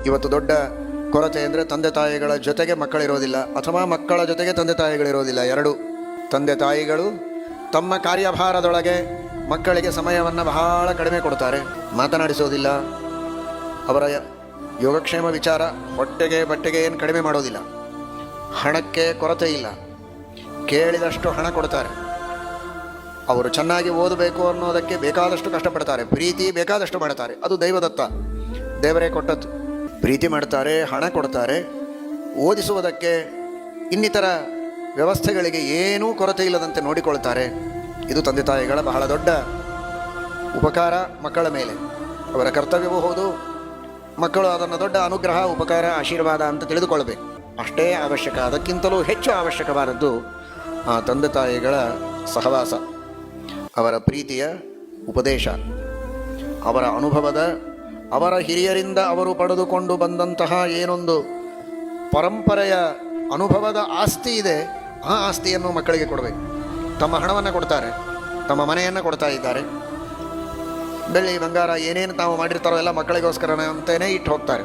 ಇವತ್ತು ದೊಡ್ಡ ಕೊರತೆ ಅಂದರೆ ತಂದೆ ತಾಯಿಗಳ ಜೊತೆಗೆ ಮಕ್ಕಳಿರೋದಿಲ್ಲ, ಅಥವಾ ಮಕ್ಕಳ ಜೊತೆಗೆ ತಂದೆ ತಾಯಿಗಳಿರೋದಿಲ್ಲ. ಎರಡು, ತಂದೆ ತಾಯಿಗಳು ತಮ್ಮ ಕಾರ್ಯಭಾರದೊಳಗೆ ಮಕ್ಕಳಿಗೆ ಸಮಯವನ್ನು ಬಹಳ ಕಡಿಮೆ ಕೊಡ್ತಾರೆ, ಮಾತನಾಡಿಸೋದಿಲ್ಲ, ಅವರ ಯೋಗಕ್ಷೇಮ ವಿಚಾರ, ಹೊಟ್ಟೆಗೆ ಬಟ್ಟೆಗೆ ಏನು ಕಡಿಮೆ ಮಾಡೋದಿಲ್ಲ. ಹಣಕ್ಕೆ ಕೊರತೆ ಇಲ್ಲ, ಕೇಳಿದಷ್ಟು ಹಣ ಕೊಡ್ತಾರೆ. ಅವರು ಚೆನ್ನಾಗಿ ಓದಬೇಕು ಅನ್ನೋದಕ್ಕೆ ಬೇಕಾದಷ್ಟು ಕಷ್ಟಪಡ್ತಾರೆ, ಪ್ರೀತಿ ಬೇಕಾದಷ್ಟು ಮಾಡ್ತಾರೆ. ಅದು ದೈವದತ್ತ, ದೇವರೇ ಕೊಟ್ಟದ್ದು. ಪ್ರೀತಿ ಮಾಡ್ತಾರೆ, ಹಣ ಕೊಡ್ತಾರೆ, ಓದಿಸುವುದಕ್ಕೆ ಇನ್ನಿತರ ವ್ಯವಸ್ಥೆಗಳಿಗೆ ಏನೂ ಕೊರತೆ ಇಲ್ಲದಂತೆ ನೋಡಿಕೊಳ್ತಾರೆ. ಇದು ತಂದೆ ತಾಯಿಗಳ ಬಹಳ ದೊಡ್ಡ ಉಪಕಾರ ಮಕ್ಕಳ ಮೇಲೆ. ಅವರ ಕರ್ತವ್ಯವೂ ಹೌದು, ಮಕ್ಕಳು ಅದನ್ನು ದೊಡ್ಡ ಅನುಗ್ರಹ, ಉಪಕಾರ, ಆಶೀರ್ವಾದ ಅಂತ ತಿಳಿದುಕೊಳ್ಬೇಕು. ಅಷ್ಟೇ ಅವಶ್ಯಕ, ಅದಕ್ಕಿಂತಲೂ ಹೆಚ್ಚು ಅವಶ್ಯಕವಾದದ್ದು ಆ ತಂದೆ ತಾಯಿಗಳ ಸಹವಾಸ, ಅವರ ಪ್ರೀತಿಯ ಉಪದೇಶ, ಅವರ ಅನುಭವದ, ಅವರ ಹಿರಿಯರಿಂದ ಅವರು ಪಡೆದುಕೊಂಡು ಬಂದಂತಹ ಏನೊಂದು ಪರಂಪರೆಯ ಅನುಭವದ ಆಸ್ತಿ ಇದೆ, ಆ ಆಸ್ತಿಯನ್ನು ಮಕ್ಕಳಿಗೆ ಕೊಡಬೇಕು. ತಮ್ಮ ಹಣವನ್ನು ಕೊಡ್ತಾರೆ, ತಮ್ಮ ಮನೆಯನ್ನು ಕೊಡ್ತಾ ಇದ್ದಾರೆ, ಬೆಳ್ಳಿ ಬಂಗಾರ ಏನೇನು ತಾವು ಮಾಡಿರ್ತಾರೋ ಎಲ್ಲ ಮಕ್ಕಳಿಗೋಸ್ಕರ ಅಂತಲೇ ಇಟ್ಟು ಹೋಗ್ತಾರೆ.